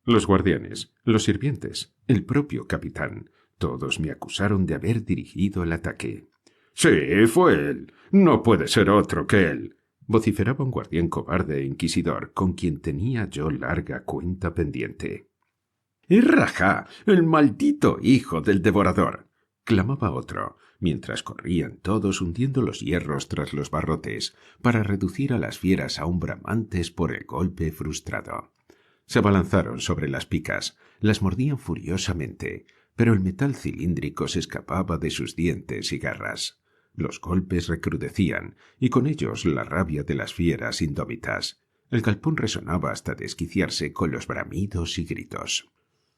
Los guardianes, los sirvientes, el propio capitán, todos me acusaron de haber dirigido el ataque. «Sí, fue él. No puede ser otro que él», vociferaba un guardián cobarde e inquisidor con quien tenía yo larga cuenta pendiente. «¡Es Rajá, el maldito hijo del devorador!», clamaba otro, mientras corrían todos hundiendo los hierros tras los barrotes para reducir a las fieras aún bramantes por el golpe frustrado. Se abalanzaron sobre las picas, las mordían furiosamente, pero el metal cilíndrico se escapaba de sus dientes y garras. Los golpes recrudecían, y con ellos la rabia de las fieras indómitas. El galpón resonaba hasta desquiciarse con los bramidos y gritos.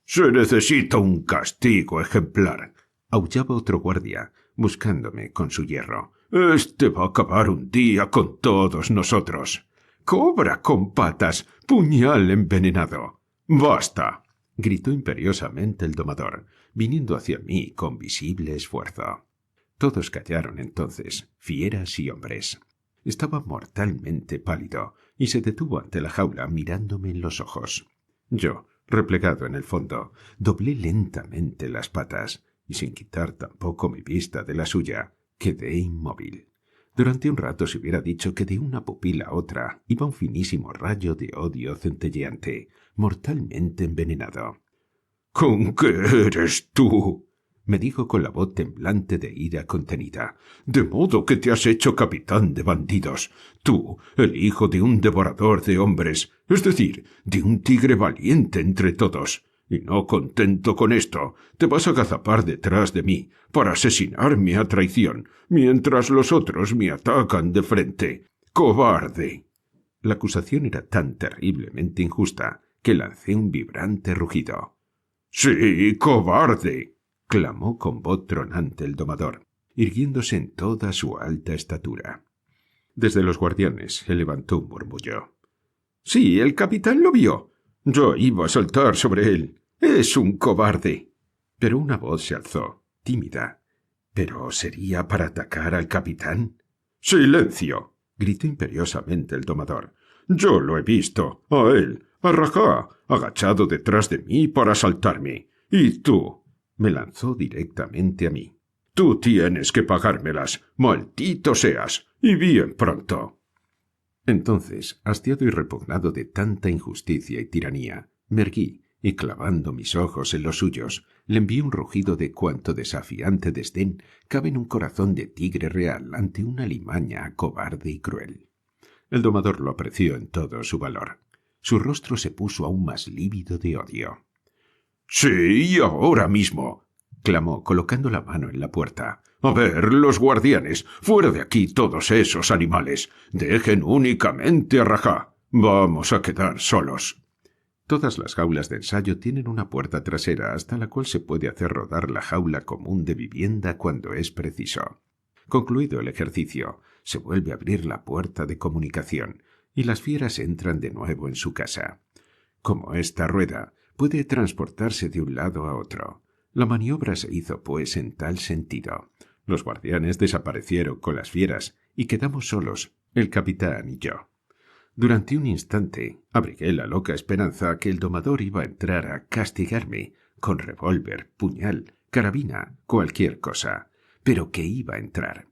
«Se necesita un castigo ejemplar», aullaba otro guardia, buscándome con su hierro. «Este va a acabar un día con todos nosotros. ¡Cobra con patas! ¡Puñal envenenado!». «¡Basta!», gritó imperiosamente el domador, viniendo hacia mí con visible esfuerzo. Todos callaron entonces, fieras y hombres. Estaba mortalmente pálido y se detuvo ante la jaula mirándome en los ojos. Yo, replegado en el fondo, doblé lentamente las patas y sin quitar tampoco mi vista de la suya, quedé inmóvil. Durante un rato se hubiera dicho que de una pupila a otra iba un finísimo rayo de odio centelleante, mortalmente envenenado. «¿Con qué eres tú?», me dijo con la voz temblante de ira contenida. «De modo que te has hecho capitán de bandidos. Tú, el hijo de un devorador de hombres, es decir, de un tigre valiente entre todos. Y no contento con esto, te vas a agazapar detrás de mí para asesinarme a traición, mientras los otros me atacan de frente. ¡Cobarde!». La acusación era tan terriblemente injusta que lancé un vibrante rugido. «¡Sí, cobarde!», clamó con voz tronante el domador, irguiéndose en toda su alta estatura. Desde los guardianes se levantó un murmullo. «Sí, el capitán lo vio. Yo iba a saltar sobre él. ¡Es un cobarde!». Pero una voz se alzó, tímida. «¿Pero sería para atacar al capitán?». «¡Silencio!», gritó imperiosamente el domador. «Yo lo he visto, a él, a Rajá, agachado detrás de mí para asaltarme. Y tú», me lanzó directamente a mí. «Tú tienes que pagármelas, maldito seas, y bien pronto». Entonces, hastiado y repugnado de tanta injusticia y tiranía, me erguí y, clavando mis ojos en los suyos, le envié un rugido de cuanto desafiante desdén cabe en un corazón de tigre real ante una alimaña cobarde y cruel. El domador lo apreció en todo su valor. Su rostro se puso aún más lívido de odio. «Sí, ahora mismo», clamó, colocando la mano en la puerta. «A ver, los guardianes, fuera de aquí todos esos animales. Dejen únicamente a Rajá. Vamos a quedar solos». Todas las jaulas de ensayo tienen una puerta trasera hasta la cual se puede hacer rodar la jaula común de vivienda cuando es preciso. Concluido el ejercicio, se vuelve a abrir la puerta de comunicación y las fieras entran de nuevo en su casa. Como esta rueda puede transportarse de un lado a otro. La maniobra se hizo, pues, en tal sentido. Los guardianes desaparecieron con las fieras y quedamos solos, el capitán y yo. Durante un instante abrigué la loca esperanza que el domador iba a entrar a castigarme con revólver, puñal, carabina, cualquier cosa, pero que iba a entrar.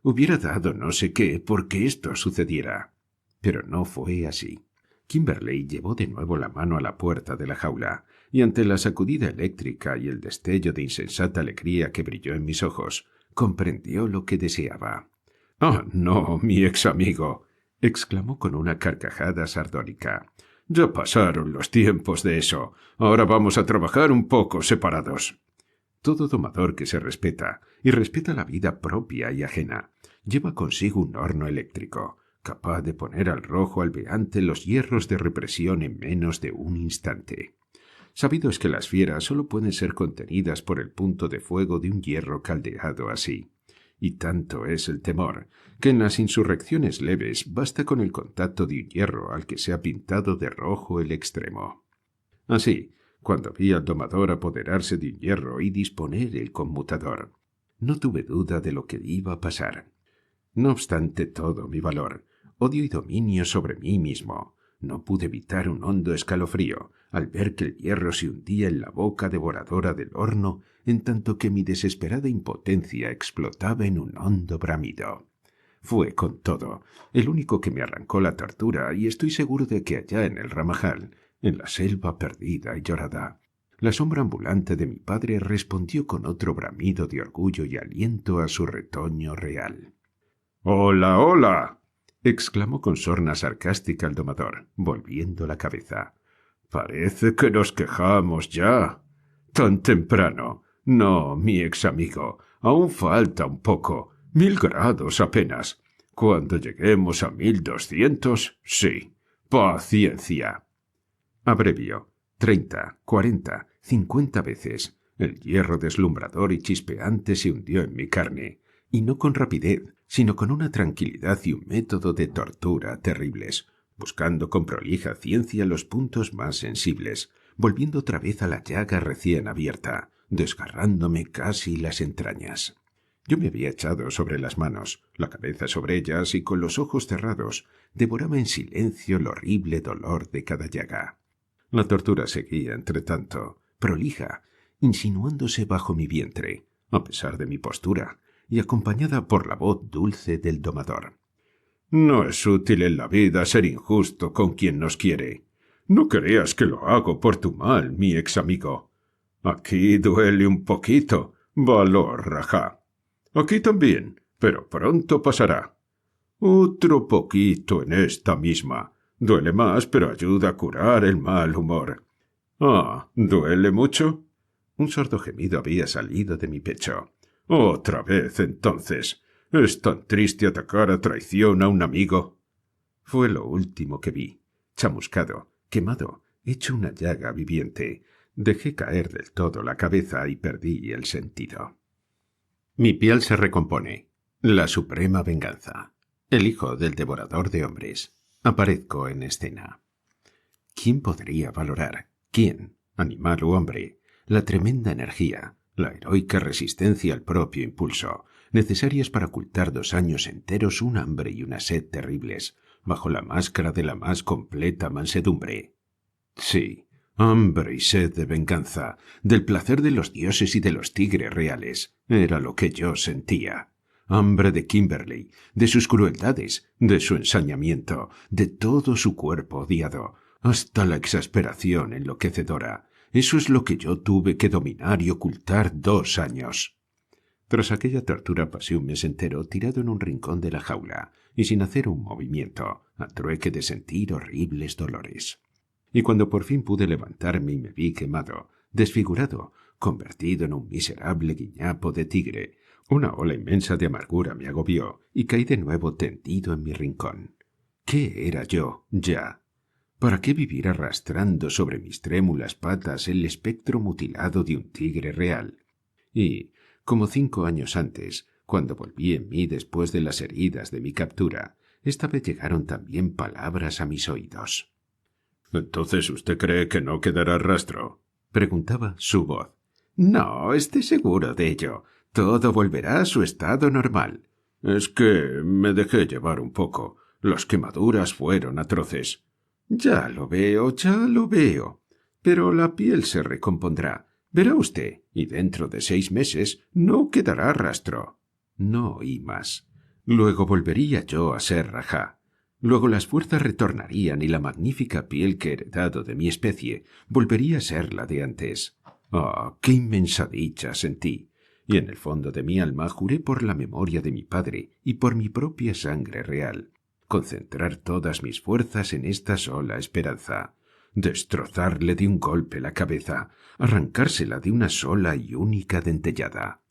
Hubiera dado no sé qué porque esto sucediera. Pero no fue así. Kimberley llevó de nuevo la mano a la puerta de la jaula, y ante la sacudida eléctrica y el destello de insensata alegría que brilló en mis ojos, comprendió lo que deseaba. «Ah, no, mi ex amigo», exclamó con una carcajada sardónica. «Ya pasaron los tiempos de eso. Ahora vamos a trabajar un poco separados». Todo domador que se respeta, y respeta la vida propia y ajena, lleva consigo un horno eléctrico, capaz de poner al rojo albeante los hierros de represión en menos de un instante. Sabido es que las fieras solo pueden ser contenidas por el punto de fuego de un hierro caldeado así. Y tanto es el temor, que en las insurrecciones leves basta con el contacto de un hierro al que se ha pintado de rojo el extremo. Así, cuando vi al domador apoderarse de un hierro y disponer el conmutador, no tuve duda de lo que iba a pasar. No obstante todo mi valor, odio y dominio sobre mí mismo, No pude evitar un hondo escalofrío al ver que el hierro se hundía en la boca devoradora del horno, en tanto que mi desesperada impotencia explotaba en un hondo bramido. Fue, con todo, el único que me arrancó la tortura, y estoy seguro de que allá en el Ramajal, en la selva perdida y llorada, la sombra ambulante de mi padre respondió con otro bramido de orgullo y aliento a su retoño real. «¡Hola, hola!», exclamó con sorna sarcástica el domador, volviendo la cabeza. «Parece que nos quejamos ya. ¿Tan temprano? No, mi ex amigo, aún falta un poco. 1000 grados apenas. Cuando lleguemos a 1200, sí. Paciencia». Abrevió 30, 40, 50 veces. El hierro deslumbrador y chispeante se hundió en mi carne, y no con rapidez, sino con una tranquilidad y un método de tortura terribles, buscando con prolija ciencia los puntos más sensibles, volviendo otra vez a la llaga recién abierta, desgarrándome casi las entrañas. Yo me había echado sobre las manos, la cabeza sobre ellas, y con los ojos cerrados devoraba en silencio el horrible dolor de cada llaga. La tortura seguía, entretanto, prolija, insinuándose bajo mi vientre, a pesar de mi postura, y acompañada por la voz dulce del domador. «No es útil en la vida ser injusto con quien nos quiere. No creas que lo hago por tu mal, mi ex amigo. Aquí duele un poquito, valor, rajá. Aquí también, pero pronto pasará. Otro poquito en esta misma. Duele más, pero ayuda a curar el mal humor. Ah, ¿duele mucho?». Un sordo gemido había salido de mi pecho. «Otra vez, entonces. ¿Es tan triste atacar a traición a un amigo?». Fue lo último que vi. Chamuscado, quemado, hecho una llaga viviente. Dejé caer del todo la cabeza y perdí el sentido. Mi piel se recompone. La suprema venganza. El hijo del devorador de hombres. Aparezco en escena. ¿Quién podría valorar? ¿Quién, animal u hombre? La tremenda energía, la heroica resistencia al propio impulso, necesarias para ocultar 2 años enteros un hambre y una sed terribles, bajo la máscara de la más completa mansedumbre. Sí, hambre y sed de venganza, del placer de los dioses y de los tigres reales, era lo que yo sentía. Hambre de Kimberley, de sus crueldades, de su ensañamiento, de todo su cuerpo odiado, hasta la exasperación enloquecedora. Eso es lo que yo tuve que dominar y ocultar 2 años. Tras aquella tortura pasé un mes entero tirado en un rincón de la jaula y sin hacer un movimiento, a trueque de sentir horribles dolores. Y cuando por fin pude levantarme y me vi quemado, desfigurado, convertido en un miserable guiñapo de tigre, una ola inmensa de amargura me agobió y caí de nuevo tendido en mi rincón. ¿Qué era yo, ya? ¿Para qué vivir arrastrando sobre mis trémulas patas el espectro mutilado de un tigre real? Y, como 5 años antes, cuando volví en mí después de las heridas de mi captura, esta vez llegaron también palabras a mis oídos. «¿Entonces usted cree que no quedará rastro?», preguntaba su voz. «No, esté seguro de ello. Todo volverá a su estado normal». «Es que me dejé llevar un poco. Las quemaduras fueron atroces». «Ya lo veo, ya lo veo. Pero la piel se recompondrá. Verá usted, y dentro de 6 meses no quedará rastro». No oí más. Luego volvería yo a ser rajá. Luego las fuerzas retornarían y la magnífica piel que he heredado de mi especie volvería a ser la de antes. ¡Ah, qué inmensa dicha sentí! Y en el fondo de mi alma juré por la memoria de mi padre y por mi propia sangre real concentrar todas mis fuerzas en esta sola esperanza, destrozarle de un golpe la cabeza, arrancársela de una sola y única dentellada.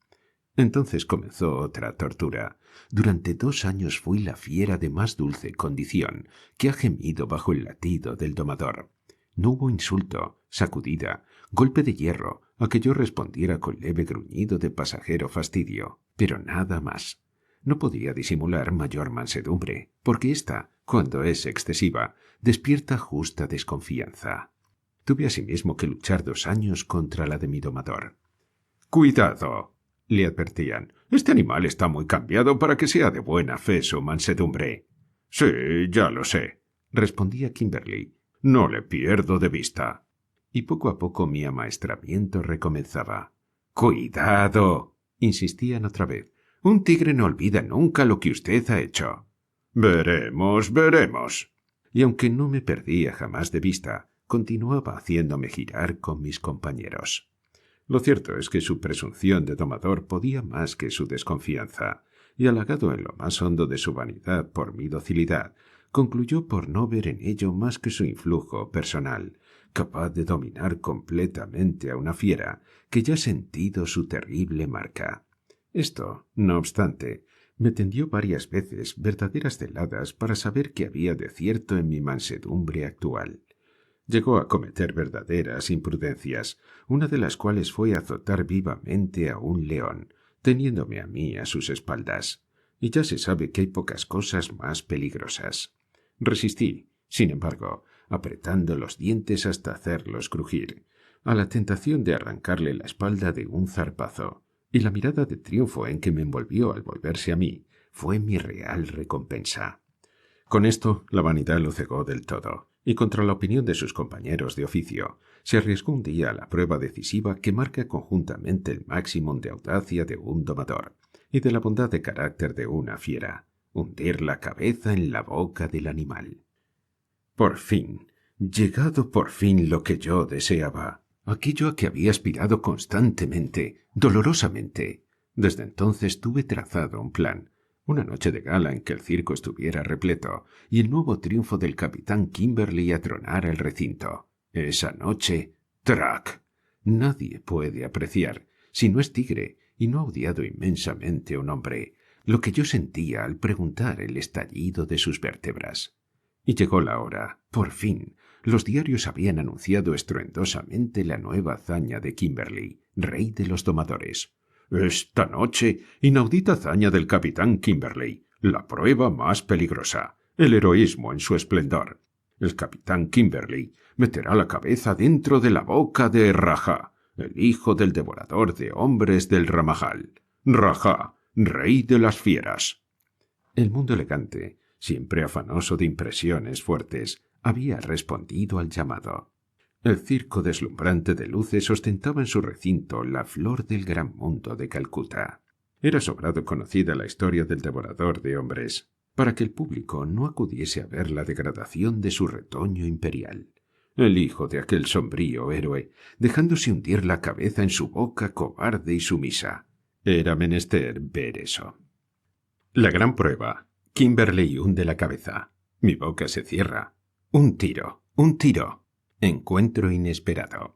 Entonces comenzó otra tortura. Durante 2 años fui la fiera de más dulce condición que ha gemido bajo el latido del domador. No hubo insulto, sacudida, golpe de hierro, a que yo respondiera con leve gruñido de pasajero fastidio, pero nada más. No podía disimular mayor mansedumbre, porque ésta, cuando es excesiva, despierta justa desconfianza. Tuve asimismo que luchar 2 años contra la de mi domador. «Cuidado», le advertían. «Este animal está muy cambiado para que sea de buena fe su mansedumbre». «Sí, ya lo sé», respondía Kimberly. «No le pierdo de vista». Y poco a poco mi amaestramiento recomenzaba. «¡Cuidado!», insistían otra vez. «Un tigre no olvida nunca lo que usted ha hecho». «Veremos, veremos». Y aunque no me perdía jamás de vista, continuaba haciéndome girar con mis compañeros. Lo cierto es que su presunción de domador podía más que su desconfianza, y halagado en lo más hondo de su vanidad por mi docilidad, concluyó por no ver en ello más que su influjo personal, capaz de dominar completamente a una fiera que ya ha sentido su terrible marca. Esto, no obstante, me tendió varias veces verdaderas celadas para saber qué había de cierto en mi mansedumbre actual. Llegó a cometer verdaderas imprudencias, una de las cuales fue azotar vivamente a un león, teniéndome a mí a sus espaldas. Y ya se sabe que hay pocas cosas más peligrosas. Resistí, sin embargo, apretando los dientes hasta hacerlos crujir, a la tentación de arrancarle la espalda de un zarpazo, y la mirada de triunfo en que me envolvió al volverse a mí fue mi real recompensa. Con esto la vanidad lo cegó del todo, y contra la opinión de sus compañeros de oficio, se arriesgó un día a la prueba decisiva que marca conjuntamente el máximo de audacia de un domador y de la bondad de carácter de una fiera: hundir la cabeza en la boca del animal. Por fin, llegado por fin lo que yo deseaba, aquello a que había aspirado constantemente, dolorosamente. Desde entonces tuve trazado un plan. Una noche de gala en que el circo estuviera repleto y el nuevo triunfo del capitán Kimberly atronara el recinto. Esa noche, ¡trac! Nadie puede apreciar, si no es tigre y no ha odiado inmensamente a un hombre, lo que yo sentía al preguntar el estallido de sus vértebras. Y llegó la hora, por fin. Los diarios habían anunciado estruendosamente la nueva hazaña de Kimberly, rey de los domadores. «Esta noche, inaudita hazaña del capitán Kimberly, la prueba más peligrosa, el heroísmo en su esplendor. El capitán Kimberly meterá la cabeza dentro de la boca de Rajá, el hijo del devorador de hombres del Ramajal. Rajá, rey de las fieras». El mundo elegante, siempre afanoso de impresiones fuertes, había respondido al llamado. El circo deslumbrante de luces ostentaba en su recinto la flor del gran mundo de Calcuta. Era sobrado conocida la historia del devorador de hombres, para que el público no acudiese a ver la degradación de su retoño imperial. El hijo de aquel sombrío héroe, dejándose hundir la cabeza en su boca cobarde y sumisa. Era menester ver eso. La gran prueba. Kimberly hunde la cabeza. Mi boca se cierra. Un tiro, un tiro. Encuentro inesperado.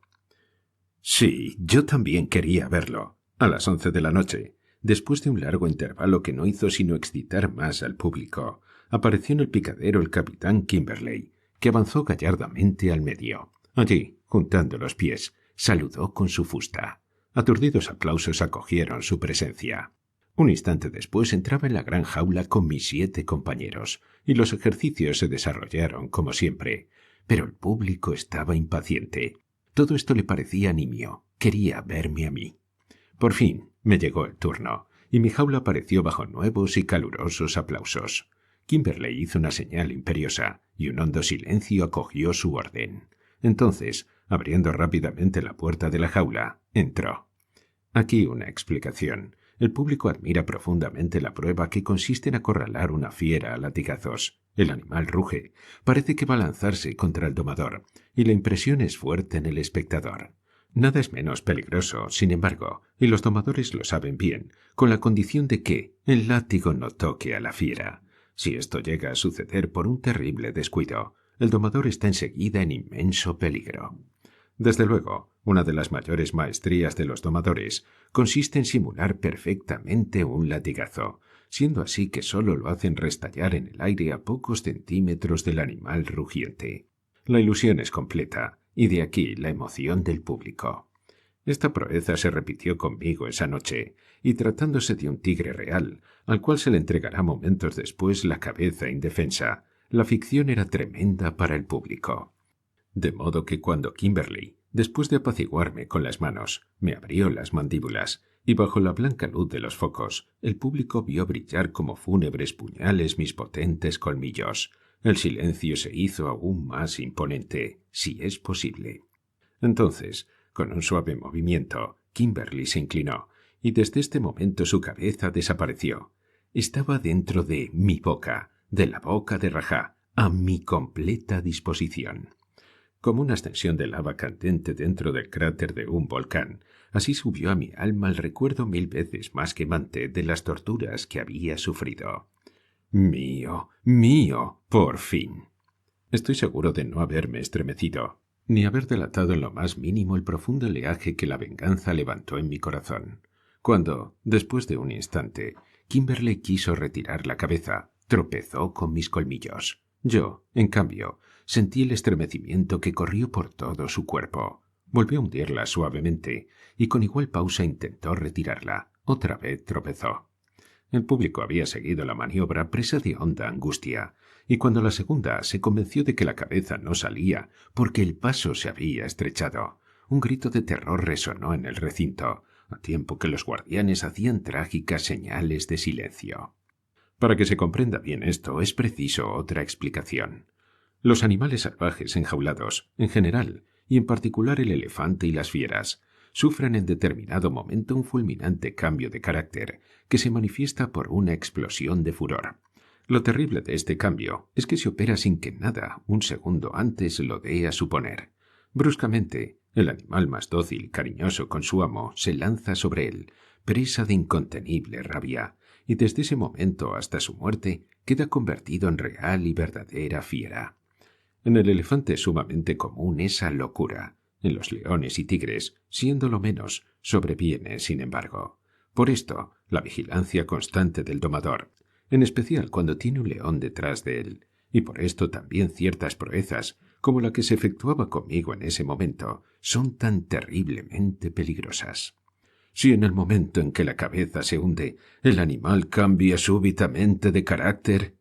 Sí, yo también quería verlo. A las 11 de la noche, después de un largo intervalo que no hizo sino excitar más al público, apareció en el picadero el capitán Kimberly, que avanzó gallardamente al medio. Allí, juntando los pies, saludó con su fusta. Aturdidos aplausos acogieron su presencia. Un instante después entraba en la gran jaula con mis 7 compañeros, y los ejercicios se desarrollaron como siempre. Pero el público estaba impaciente. Todo esto le parecía nimio. Quería verme a mí. Por fin me llegó el turno, y mi jaula apareció bajo nuevos y calurosos aplausos. Kimberly hizo una señal imperiosa, y un hondo silencio acogió su orden. Entonces, abriendo rápidamente la puerta de la jaula, entró. Aquí una explicación. El público admira profundamente la prueba que consiste en acorralar una fiera a latigazos. El animal ruge, parece que va a lanzarse contra el domador, y la impresión es fuerte en el espectador. Nada es menos peligroso, sin embargo, y los domadores lo saben bien, con la condición de que el látigo no toque a la fiera. Si esto llega a suceder por un terrible descuido, el domador está enseguida en inmenso peligro. Desde luego, una de las mayores maestrías de los domadores consiste en simular perfectamente un latigazo, siendo así que solo lo hacen restallar en el aire a pocos centímetros del animal rugiente. La ilusión es completa, y de aquí la emoción del público. Esta proeza se repitió conmigo esa noche, y tratándose de un tigre real, al cual se le entregará momentos después la cabeza indefensa, la ficción era tremenda para el público. De modo que cuando Kimberly, después de apaciguarme con las manos, me abrió las mandíbulas, y bajo la blanca luz de los focos, el público vio brillar como fúnebres puñales mis potentes colmillos, El silencio se hizo aún más imponente, si es posible. Entonces, con un suave movimiento, Kimberly se inclinó, y desde este momento su cabeza desapareció. Estaba dentro de mi boca, de la boca de Rajá, a mi completa disposición. Como una extensión de lava candente dentro del cráter de un volcán, así subió a mi alma el recuerdo 1000 veces más quemante de las torturas que había sufrido. Mío, mío, por fin. Estoy seguro de no haberme estremecido, ni haber delatado en lo más mínimo el profundo oleaje que la venganza levantó en mi corazón. Cuando, después de un instante, Kimberly quiso retirar la cabeza, tropezó con mis colmillos. Yo, en cambio, sentí el estremecimiento que corrió por todo su cuerpo. Volvió a hundirla suavemente y con igual pausa intentó retirarla. Otra vez tropezó. El público había seguido la maniobra presa de honda angustia, y cuando la segunda se convenció de que la cabeza no salía porque el paso se había estrechado, un grito de terror resonó en el recinto, a tiempo que los guardianes hacían trágicas señales de silencio. Para que se comprenda bien esto es preciso otra explicación. Los animales salvajes enjaulados, en general, y en particular el elefante y las fieras, sufren en determinado momento un fulminante cambio de carácter que se manifiesta por una explosión de furor. Lo terrible de este cambio es que se opera sin que nada un segundo antes lo dé a suponer. Bruscamente, el animal más dócil y cariñoso con su amo se lanza sobre él, presa de incontenible rabia, y desde ese momento hasta su muerte queda convertido en real y verdadera fiera. En el elefante es sumamente común esa locura. En los leones y tigres, siendo lo menos, sobreviene, sin embargo. Por esto, la vigilancia constante del domador, en especial cuando tiene un león detrás de él, y por esto también ciertas proezas, como la que se efectuaba conmigo en ese momento, son tan terriblemente peligrosas. Si en el momento en que la cabeza se hunde, el animal cambia súbitamente de carácter.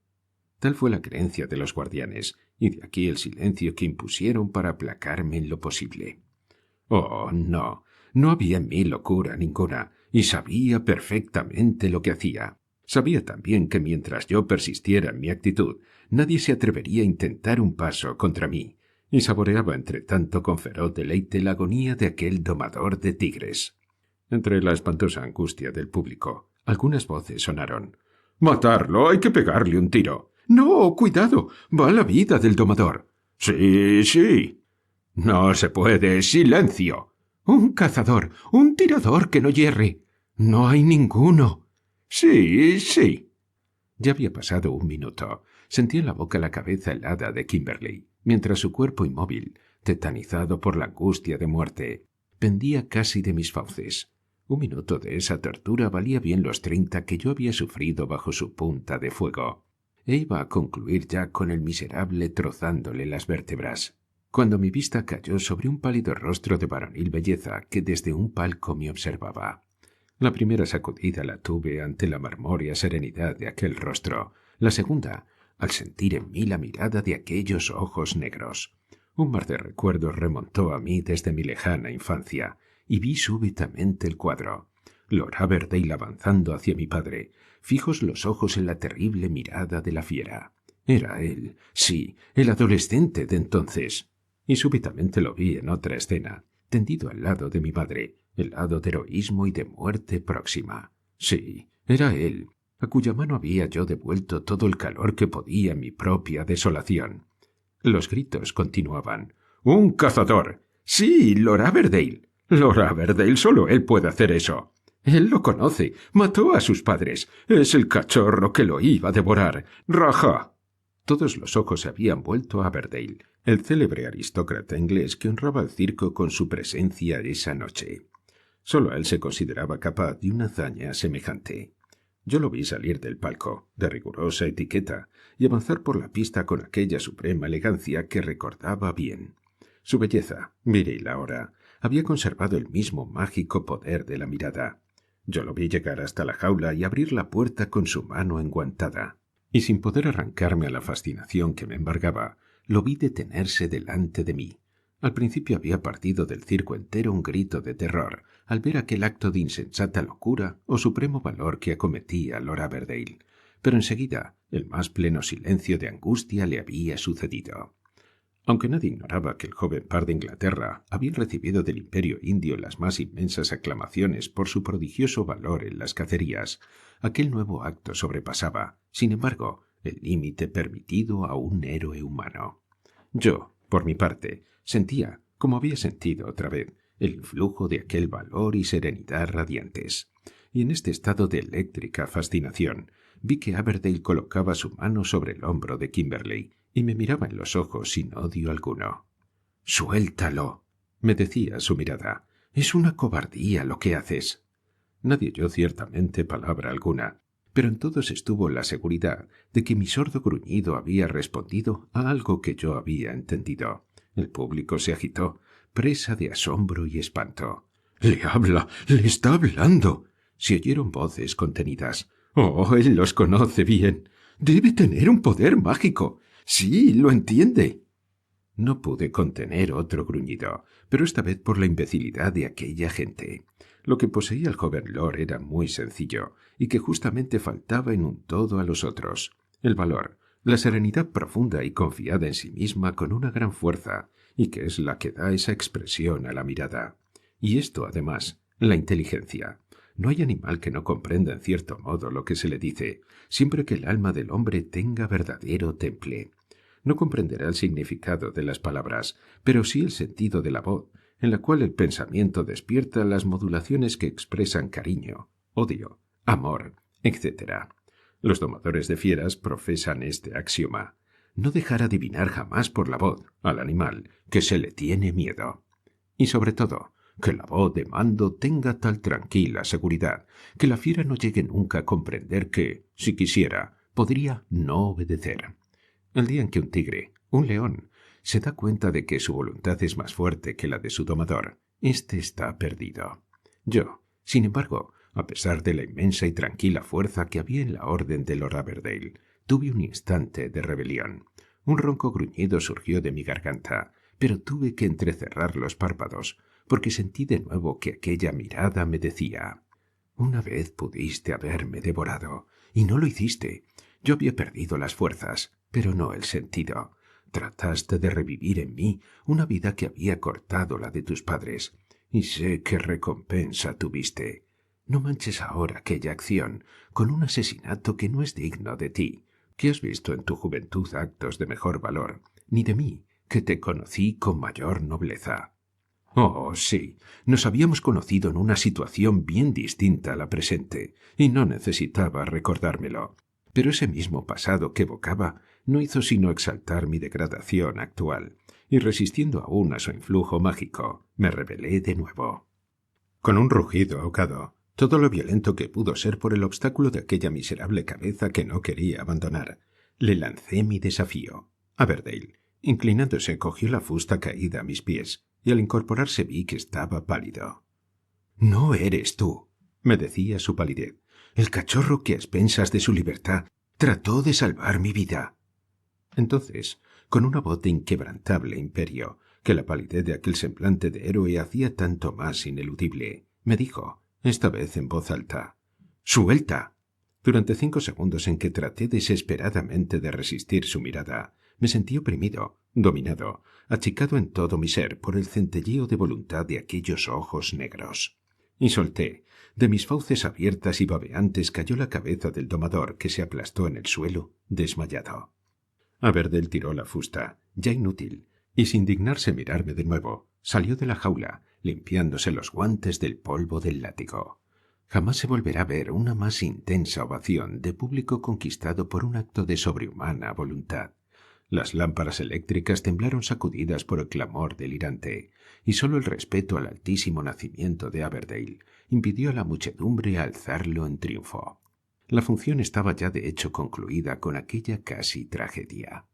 Tal fue la creencia de los guardianes, y de aquí el silencio que impusieron para aplacarme en lo posible. Oh, no, no había en mí locura ninguna, y sabía perfectamente lo que hacía. Sabía también que mientras yo persistiera en mi actitud, nadie se atrevería a intentar un paso contra mí, y saboreaba entre tanto con feroz deleite la agonía de aquel domador de tigres. Entre la espantosa angustia del público, algunas voces sonaron. «¡Matarlo! ¡Hay que pegarle un tiro!» «¡No! ¡Cuidado! ¡Va la vida del domador!» «¡Sí, sí!» «¡No se puede! ¡Silencio!» «¡Un cazador! ¡Un tirador que no yerre!» «¡No hay ninguno!» «Sí, sí». Ya había pasado un minuto. Sentí en la boca la cabeza helada de Kimberly, mientras su cuerpo inmóvil, tetanizado por la angustia de muerte, pendía casi de mis fauces. Un minuto de esa tortura valía bien los 30 que yo había sufrido bajo su punta de fuego, e iba a concluir ya con el miserable trozándole las vértebras, cuando mi vista cayó sobre un pálido rostro de varonil belleza que desde un palco me observaba. La primera sacudida la tuve ante la marmórea serenidad de aquel rostro, la segunda, al sentir en mí la mirada de aquellos ojos negros. Un mar de recuerdos remontó a mí desde mi lejana infancia, y vi súbitamente el cuadro. Lord Aberdale avanzando hacia mi padre, fijos los ojos en la terrible mirada de la fiera. Era él, sí, el adolescente de entonces. Y súbitamente lo vi en otra escena, tendido al lado de mi madre, el lado de heroísmo y de muerte próxima. Sí, era él, a cuya mano había yo devuelto todo el calor que podía en mi propia desolación. Los gritos continuaban. «¡Un cazador! ¡Sí, Lord Aberdale! Lord Aberdale, solo él puede hacer eso. Él lo conoce, mató a sus padres. Es el cachorro que lo iba a devorar. ¡Raja!». Todos los ojos se habían vuelto a Aberdale, el célebre aristócrata inglés que honraba al circo con su presencia esa noche. Solo él se consideraba capaz de una hazaña semejante. Yo lo vi salir del palco, de rigurosa etiqueta, y avanzar por la pista con aquella suprema elegancia que recordaba bien. Su belleza, viril ahora, había conservado el mismo mágico poder de la mirada. Yo lo vi llegar hasta la jaula y abrir la puerta con su mano enguantada, y sin poder arrancarme a la fascinación que me embargaba, lo vi detenerse delante de mí. Al principio había partido del circo entero un grito de terror al ver aquel acto de insensata locura o supremo valor que acometía Lord Aberdale, pero enseguida, El más pleno silencio de angustia le había sucedido. Aunque nadie ignoraba que el joven par de Inglaterra había recibido del imperio indio las más inmensas aclamaciones por su prodigioso valor en las cacerías, aquel nuevo acto sobrepasaba, sin embargo, el límite permitido a un héroe humano. Yo, por mi parte, sentía, como había sentido otra vez, el influjo de aquel valor y serenidad radiantes. Y en este estado de eléctrica fascinación, vi que Aberdale colocaba su mano sobre el hombro de Kimberley y me miraba en los ojos sin odio alguno. «Suéltalo», me decía su mirada. «Es una cobardía lo que haces». Nadie oyó ciertamente palabra alguna, pero en todos estuvo la seguridad de que mi sordo gruñido había respondido a algo que yo había entendido. El público se agitó, presa de asombro y espanto. «¡Le habla! ¡Le está hablando!» Se oyeron voces contenidas. «¡Oh, él los conoce bien! ¡Debe tener un poder mágico! ¡Sí, lo entiende!» No pude contener otro gruñido, pero esta vez por la imbecilidad de aquella gente. Lo que poseía el joven lord era muy sencillo, y que justamente faltaba en un todo a los otros. El valor, la serenidad profunda y confiada en sí misma con una gran fuerza, y que es la que da esa expresión a la mirada. Y esto, además, la inteligencia. No hay animal que no comprenda en cierto modo lo que se le dice, siempre que el alma del hombre tenga verdadero temple. No comprenderá el significado de las palabras, pero sí el sentido de la voz, en la cual el pensamiento despierta las modulaciones que expresan cariño, odio, amor, etc. Los domadores de fieras profesan este axioma: no dejar adivinar jamás por la voz al animal que se le tiene miedo. Y sobre todo, que la voz de mando tenga tal tranquila seguridad que la fiera no llegue nunca a comprender que, si quisiera, podría no obedecer. El día en que un tigre, un león, se da cuenta de que su voluntad es más fuerte que la de su domador, éste está perdido. Yo, sin embargo, a pesar de la inmensa y tranquila fuerza que había en la orden de Lord Aberdale, tuve un instante de rebelión. Un ronco gruñido surgió de mi garganta, pero tuve que entrecerrar los párpados, porque sentí de nuevo que aquella mirada me decía: «Una vez pudiste haberme devorado, y no lo hiciste. Yo había perdido las fuerzas, pero no el sentido. Trataste de revivir en mí una vida que había cortado la de tus padres, y sé qué recompensa tuviste. No manches ahora aquella acción con un asesinato que no es digno de ti, que has visto en tu juventud actos de mejor valor, ni de mí, que te conocí con mayor nobleza». Oh, sí, nos habíamos conocido en una situación bien distinta a la presente, y no necesitaba recordármelo. Pero ese mismo pasado que evocaba no hizo sino exaltar mi degradación actual, y resistiendo aún a su influjo mágico, me rebelé de nuevo. Con un rugido ahogado, todo lo violento que pudo ser por el obstáculo de aquella miserable cabeza que no quería abandonar, le lancé mi desafío. Aberdale, inclinándose, cogió la fusta caída a mis pies, y al incorporarse vi que estaba pálido. «No eres tú», me decía su palidez, «el cachorro que a expensas de su libertad trató de salvar mi vida». Entonces, con una voz de inquebrantable imperio, que la palidez de aquel semblante de héroe hacía tanto más ineludible, me dijo, esta vez en voz alta: «¡Suelta!». Durante 5 segundos en que traté desesperadamente de resistir su mirada, me sentí oprimido, dominado, achicado en todo mi ser por el centelleo de voluntad de aquellos ojos negros. Y solté. De mis fauces abiertas y babeantes cayó la cabeza del domador, que se aplastó en el suelo, desmayado. Aberdale tiró la fusta, ya inútil, y sin dignarse mirarme de nuevo, salió de la jaula, limpiándose los guantes del polvo del látigo. Jamás se volverá a ver una más intensa ovación de público conquistado por un acto de sobrehumana voluntad. Las lámparas eléctricas temblaron sacudidas por el clamor delirante, y sólo el respeto al altísimo nacimiento de Aberdale impidió a la muchedumbre alzarlo en triunfo. La función estaba ya de hecho concluida con aquella casi tragedia.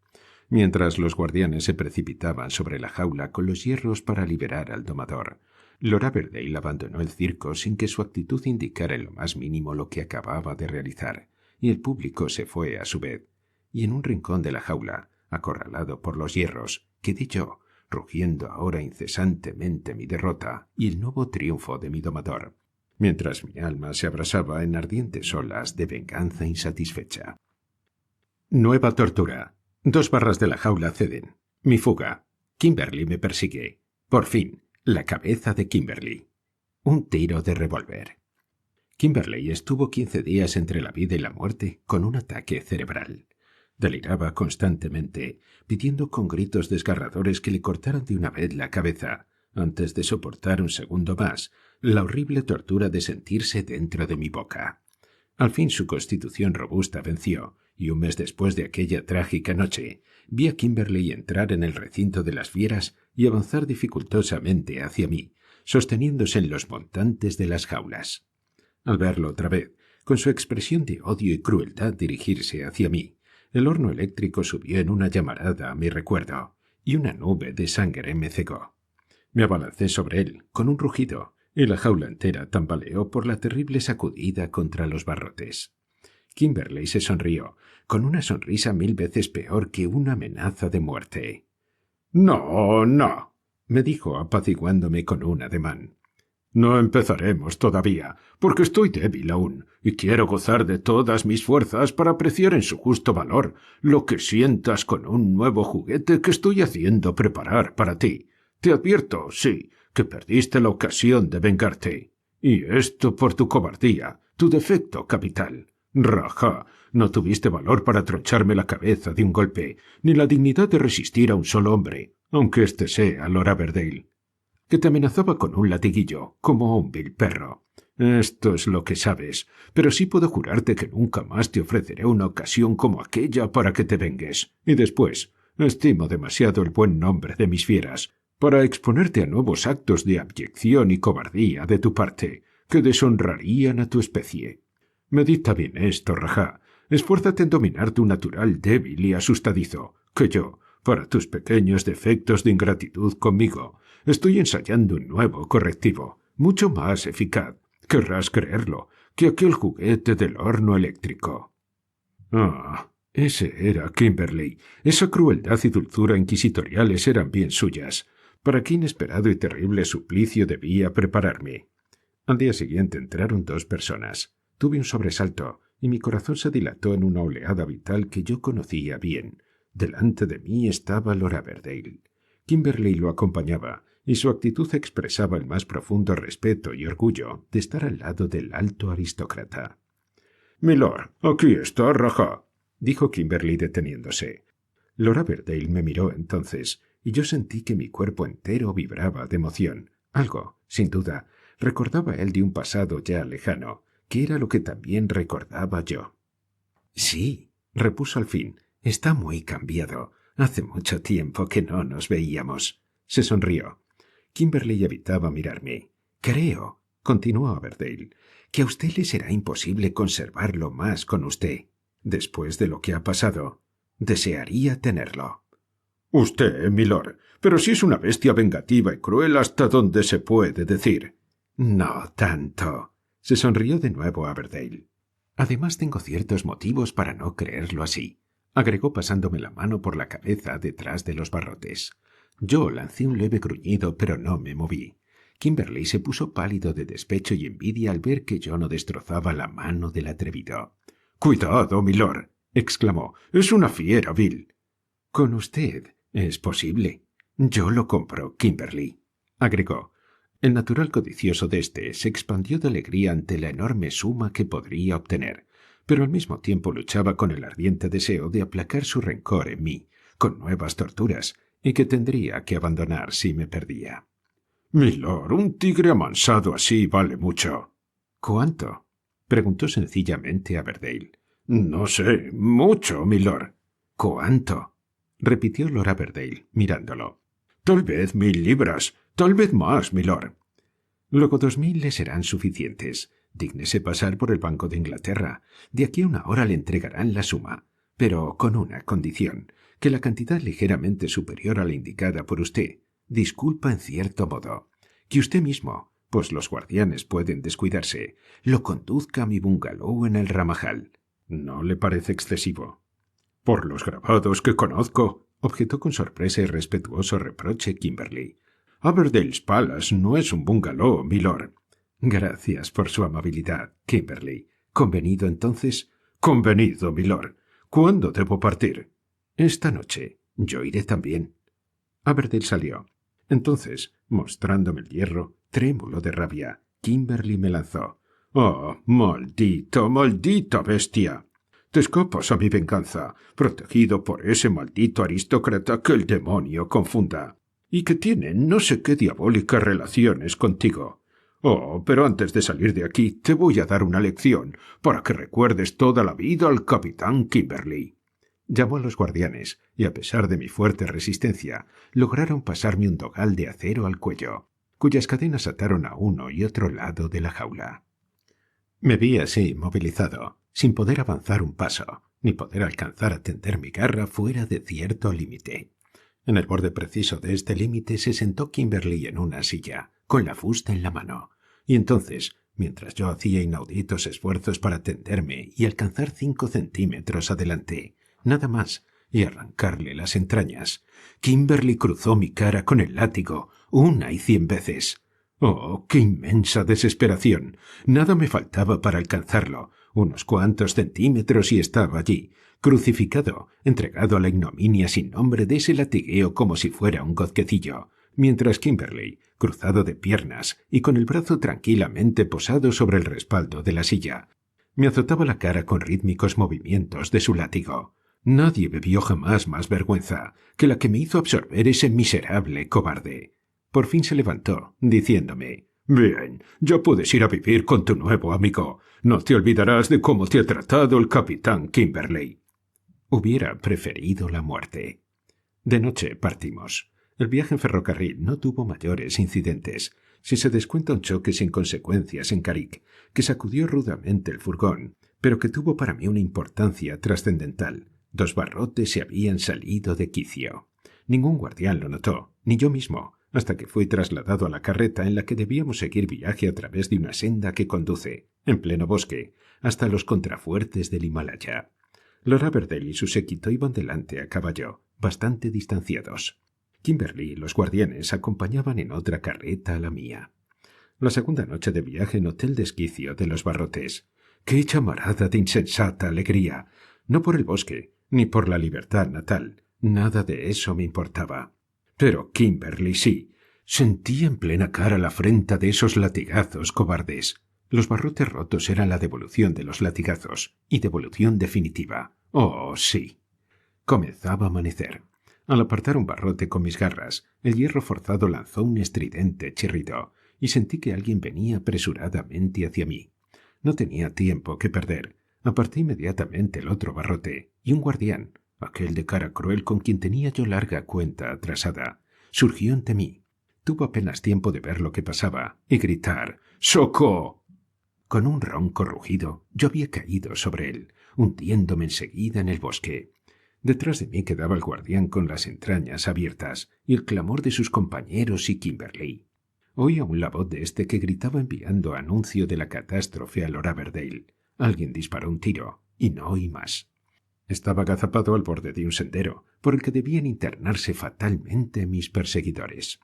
Mientras los guardianes se precipitaban sobre la jaula con los hierros para liberar al domador, Lord Aberdale abandonó el circo sin que su actitud indicara en lo más mínimo lo que acababa de realizar, y el público se fue a su vez, y en un rincón de la jaula, acorralado por los hierros, quedé yo, rugiendo ahora incesantemente mi derrota y el nuevo triunfo de mi domador, mientras mi alma se abrasaba en ardientes olas de venganza insatisfecha. Nueva tortura. 2 barras de la jaula ceden. Mi fuga. Kimberly me persigue. Por fin, la cabeza de Kimberly. Un tiro de revólver. Kimberly estuvo 15 días entre la vida y la muerte con un ataque cerebral. Deliraba constantemente, pidiendo con gritos desgarradores que le cortaran de una vez la cabeza, antes de soportar un segundo más la horrible tortura de sentirse dentro de mi boca. Al fin su constitución robusta venció, y un mes después de aquella trágica noche, vi a Kimberly entrar en el recinto de las fieras y avanzar dificultosamente hacia mí, sosteniéndose en los montantes de las jaulas. Al verlo otra vez, con su expresión de odio y crueldad dirigirse hacia mí, el horno eléctrico subió en una llamarada a mi recuerdo, y una nube de sangre me cegó. Me abalancé sobre él, con un rugido, y la jaula entera tambaleó por la terrible sacudida contra los barrotes. Kimberly se sonrió, con una sonrisa 1000 veces peor que una amenaza de muerte. «No, no», me dijo apaciguándome con un ademán. «No empezaremos todavía, porque estoy débil aún, y quiero gozar de todas mis fuerzas para apreciar en su justo valor lo que sientas con un nuevo juguete que estoy haciendo preparar para ti. Te advierto, sí, que perdiste la ocasión de vengarte. Y esto por tu cobardía, tu defecto capital. Raja, no tuviste valor para troncharme la cabeza de un golpe, ni la dignidad de resistir a un solo hombre, aunque éste sea Lord Aberdale, que te amenazaba con un latiguillo, como un vil perro. Esto es lo que sabes, pero sí puedo jurarte que nunca más te ofreceré una ocasión como aquella para que te vengues. Y después, estimo demasiado el buen nombre de mis fieras para exponerte a nuevos actos de abyección y cobardía de tu parte, que deshonrarían a tu especie. Medita bien esto, Raja. Esfuérzate en dominar tu natural débil y asustadizo, que yo, para tus pequeños defectos de ingratitud conmigo, estoy ensayando un nuevo correctivo, mucho más eficaz, querrás creerlo, que aquel juguete del horno eléctrico. Ah, ese era Kimberly. Esa crueldad y dulzura inquisitoriales eran bien suyas. ¿Para qué inesperado y terrible suplicio debía prepararme? Al día siguiente entraron 2 personas. Tuve un sobresalto, y mi corazón se dilató en una oleada vital que yo conocía bien. Delante de mí estaba Lord Aberdale. Kimberly lo acompañaba, y su actitud expresaba el más profundo respeto y orgullo de estar al lado del alto aristócrata. «Milord, aquí está Raja», dijo Kimberly deteniéndose. Lord Aberdale me miró entonces, y yo sentí que mi cuerpo entero vibraba de emoción. Algo, sin duda, recordaba él de un pasado ya lejano, que era lo que también recordaba yo. «Sí», repuso al fin, «está muy cambiado. Hace mucho tiempo que no nos veíamos». Se sonrió. Kimberly evitaba mirarme. «Creo», continuó Aberdale, «que a usted le será imposible conservarlo más con usted. Después de lo que ha pasado, desearía tenerlo». «Usted, milord, pero si es una bestia vengativa y cruel hasta donde se puede decir». «No tanto», se sonrió de nuevo Aberdale. «Además tengo ciertos motivos para no creerlo así», agregó pasándome la mano por la cabeza detrás de los barrotes. Yo lancé un leve gruñido, pero no me moví. Kimberly se puso pálido de despecho y envidia al ver que yo no destrozaba la mano del atrevido. «Cuidado, milord», exclamó. «Es una fiera vil». «Con usted es posible. Yo lo compro, Kimberly», agregó. El natural codicioso de éste se expandió de alegría ante la enorme suma que podría obtener, pero al mismo tiempo luchaba con el ardiente deseo de aplacar su rencor en mí, con nuevas torturas, y que tendría que abandonar si me perdía. «Milord, un tigre amansado así vale mucho». «¿Cuánto?», preguntó sencillamente Aberdale. «No sé, mucho, milord». «¿Cuánto?», repitió Lord Aberdale, mirándolo. «Tal vez 1000 libras, tal vez más, milord». «Luego 2000 le serán suficientes. Dígnese pasar por el Banco de Inglaterra. De aquí a una hora le entregarán la suma, pero con una condición, que la cantidad ligeramente superior a la indicada por usted, disculpa en cierto modo, que usted mismo, pues los guardianes pueden descuidarse, lo conduzca a mi bungalow en el Ramajal. ¿No le parece excesivo?» «Por los grabados que conozco», objetó con sorpresa y respetuoso reproche Kimberly. «Aberdale's Palace no es un bungalow, milord». «Gracias por su amabilidad, Kimberly. ¿Convenido entonces?» «Convenido, milord. ¿Cuándo debo partir? Esta noche. Yo iré también. Aberdeen salió. Entonces, mostrándome el hierro, trémulo de rabia, Kimberly me lanzó. «¡Oh, maldito, maldita bestia! Te escapas a mi venganza, protegido por ese maldito aristócrata que el demonio confunda, y que tiene no sé qué diabólicas relaciones contigo. Oh, pero antes de salir de aquí te voy a dar una lección para que recuerdes toda la vida al capitán Kimberly». Llamó a los guardianes, y a pesar de mi fuerte resistencia, lograron pasarme un dogal de acero al cuello, cuyas cadenas ataron a uno y otro lado de la jaula. Me vi así inmovilizado, sin poder avanzar un paso, ni poder alcanzar a tender mi garra fuera de cierto límite. En el borde preciso de este límite se sentó Kimberly en una silla, con la fusta en la mano, y entonces, mientras yo hacía inauditos esfuerzos para tenderme y alcanzar 5 centímetros adelante, nada más, y arrancarle las entrañas, Kimberly cruzó mi cara con el látigo 1 y 100 veces. ¡Oh, qué inmensa desesperación! Nada me faltaba para alcanzarlo. Unos cuantos centímetros y estaba allí, crucificado, entregado a la ignominia sin nombre de ese latigueo como si fuera un gozquecillo, mientras Kimberly, cruzado de piernas y con el brazo tranquilamente posado sobre el respaldo de la silla, me azotaba la cara con rítmicos movimientos de su látigo. Nadie me vio jamás más vergüenza que la que me hizo absorber ese miserable cobarde. Por fin se levantó, diciéndome: «Bien, ya puedes ir a vivir con tu nuevo amigo. No te olvidarás de cómo te ha tratado el capitán Kimberly». Hubiera preferido la muerte. De noche partimos. El viaje en ferrocarril no tuvo mayores incidentes, si se descuenta un choque sin consecuencias en Carrick, que sacudió rudamente el furgón, pero que tuvo para mí una importancia trascendental. 2 barrotes se habían salido de quicio. Ningún guardián lo notó, ni yo mismo, hasta que fui trasladado a la carreta en la que debíamos seguir viaje a través de una senda que conduce, en pleno bosque, hasta los contrafuertes del Himalaya. Lord Aberdeen y su séquito iban delante a caballo, bastante distanciados. Kimberly y los guardianes acompañaban en otra carreta a la mía. La segunda noche de viaje noté el desquicio de los barrotes. ¡Qué llamarada de insensata alegría! No por el bosque, ni por la libertad natal. Nada de eso me importaba. Pero Kimberly sí. Sentí en plena cara la afrenta de esos latigazos cobardes. Los barrotes rotos eran la devolución de los latigazos, y devolución definitiva. ¡Oh, sí! Comenzaba a amanecer. Al apartar un barrote con mis garras, el hierro forzado lanzó un estridente chirrido, y sentí que alguien venía apresuradamente hacia mí. No tenía tiempo que perder. Aparté inmediatamente el otro barrote, y un guardián, aquel de cara cruel con quien tenía yo larga cuenta atrasada, surgió ante mí. Tuvo apenas tiempo de ver lo que pasaba y gritar «¡Soco!». Con un ronco rugido yo había caído sobre él, hundiéndome enseguida en el bosque. Detrás de mí quedaba el guardián con las entrañas abiertas y el clamor de sus compañeros y Kimberly. Oí aún la voz de este que gritaba enviando anuncio de la catástrofe a Lord Aberdeen. Alguien disparó un tiro, y no oí más. Estaba agazapado al borde de un sendero, por el que debían internarse fatalmente mis perseguidores.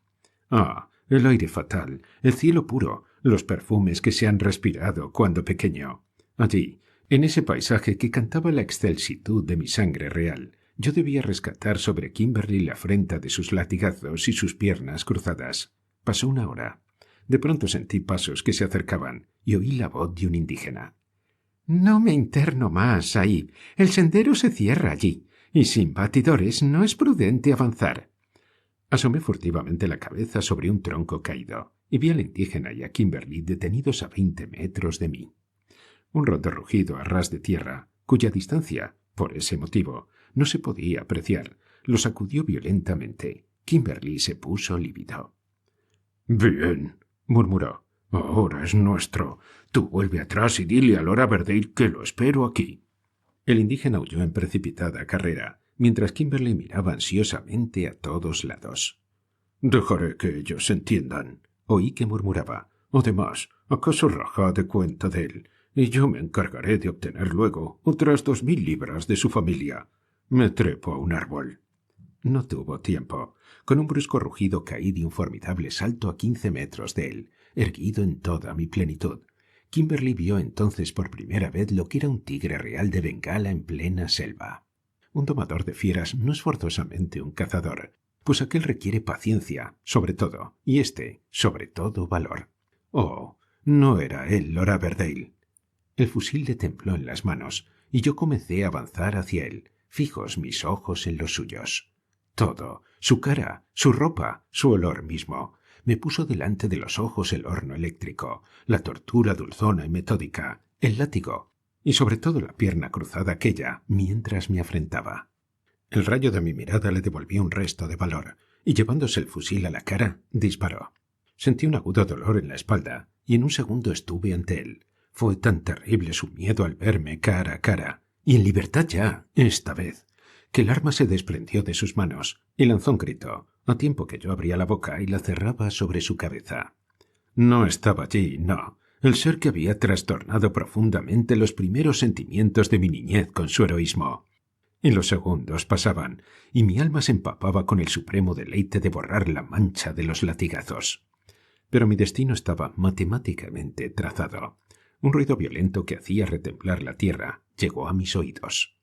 Ah, el aire fatal, el cielo puro, los perfumes que se han respirado cuando pequeño. Allí, en ese paisaje que cantaba la excelsitud de mi sangre real, yo debía rescatar sobre Kimberly la afrenta de sus latigazos y sus piernas cruzadas. Pasó una hora. De pronto sentí pasos que se acercaban y oí la voz de un indígena. «No me interno más ahí. El sendero se cierra allí, y sin batidores no es prudente avanzar». Asomé furtivamente la cabeza sobre un tronco caído y vi al indígena y a Kimberly detenidos a 20 metros de mí. Un roto rugido a ras de tierra, cuya distancia, por ese motivo, no se podía apreciar, lo sacudió violentamente. Kimberly se puso lívido. «Bien», murmuró. «Ahora es nuestro. Tú vuelve atrás y dile a Lord Aberdeen que lo espero aquí». El indígena huyó en precipitada carrera, mientras Kimberly miraba ansiosamente a todos lados. «Dejaré que ellos se entiendan», oí que murmuraba. «Además, ¿acaso raja de cuenta de él? Y yo me encargaré de obtener luego otras 2000 libras de su familia. Me trepo a un árbol». No tuvo tiempo. Con un brusco rugido caí de un formidable salto a 15 metros de él, erguido en toda mi plenitud. Kimberly vio entonces por primera vez lo que era un tigre real de Bengala en plena selva. Un domador de fieras no es forzosamente un cazador, pues aquel requiere paciencia, sobre todo, y sobre todo, valor. Oh, no era él Lord Aberdale. El fusil le tembló en las manos, y yo comencé a avanzar hacia él, fijos mis ojos en los suyos. Todo, su cara, su ropa, su olor mismo, me puso delante de los ojos el horno eléctrico, la tortura dulzona y metódica, el látigo, y sobre todo la pierna cruzada aquella mientras me afrentaba. El rayo de mi mirada le devolvió un resto de valor, y llevándose el fusil a la cara, disparó. Sentí un agudo dolor en la espalda, y en un segundo estuve ante él. Fue tan terrible su miedo al verme cara a cara, y en libertad ya, esta vez, que el arma se desprendió de sus manos, y lanzó un grito, a tiempo que yo abría la boca y la cerraba sobre su cabeza. No estaba allí, no, el ser que había trastornado profundamente los primeros sentimientos de mi niñez con su heroísmo. Y los segundos pasaban, y mi alma se empapaba con el supremo deleite de borrar la mancha de los latigazos. Pero mi destino estaba matemáticamente trazado. Un ruido violento que hacía retemblar la tierra llegó a mis oídos.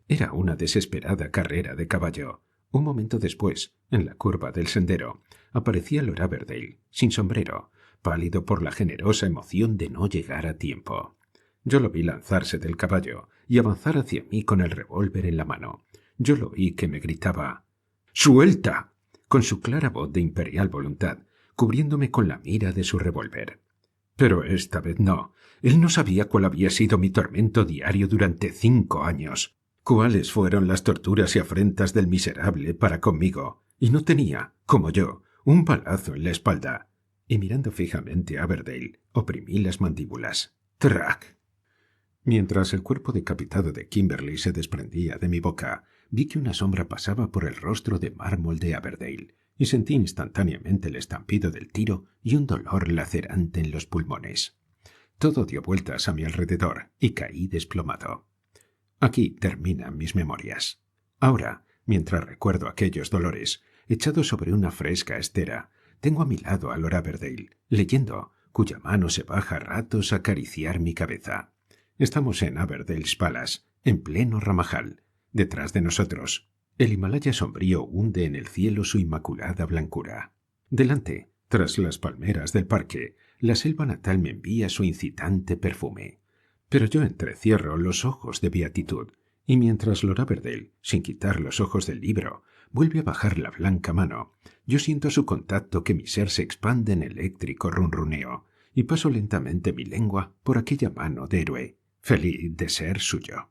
Era una desesperada carrera de caballo. Un momento después, en la curva del sendero, aparecía Lord Aberdale, sin sombrero, pálido por la generosa emoción de no llegar a tiempo. Yo lo vi lanzarse del caballo y avanzar hacia mí con el revólver en la mano. Yo lo oí que me gritaba «¡Suelta!» con su clara voz de imperial voluntad, cubriéndome con la mira de su revólver. Pero esta vez no. Él no sabía cuál había sido mi tormento diario durante 5 años. Cuáles fueron las torturas y afrentas del miserable para conmigo. Y no tenía, como yo, un balazo en la espalda. Y mirando fijamente a Aberdale, oprimí las mandíbulas. ¡Trac! Mientras el cuerpo decapitado de Kimberly se desprendía de mi boca, vi que una sombra pasaba por el rostro de mármol de Aberdale, y sentí instantáneamente el estampido del tiro y un dolor lacerante en los pulmones. Todo dio vueltas a mi alrededor y caí desplomado. Aquí terminan mis memorias. Ahora, mientras recuerdo aquellos dolores, echado sobre una fresca estera, tengo a mi lado a Lord Aberdale, leyendo, cuya mano se baja a ratos a acariciar mi cabeza. Estamos en Aberdale's Palace, en pleno Ramajal. Detrás de nosotros, el Himalaya sombrío hunde en el cielo su inmaculada blancura. Delante, tras las palmeras del parque, la selva natal me envía su incitante perfume. Pero yo entrecierro los ojos de beatitud, y mientras Lord Aberdale, sin quitar los ojos del libro, vuelve a bajar la blanca mano, yo siento a su contacto que mi ser se expande en eléctrico ronroneo, y paso lentamente mi lengua por aquella mano de héroe, feliz de ser suyo.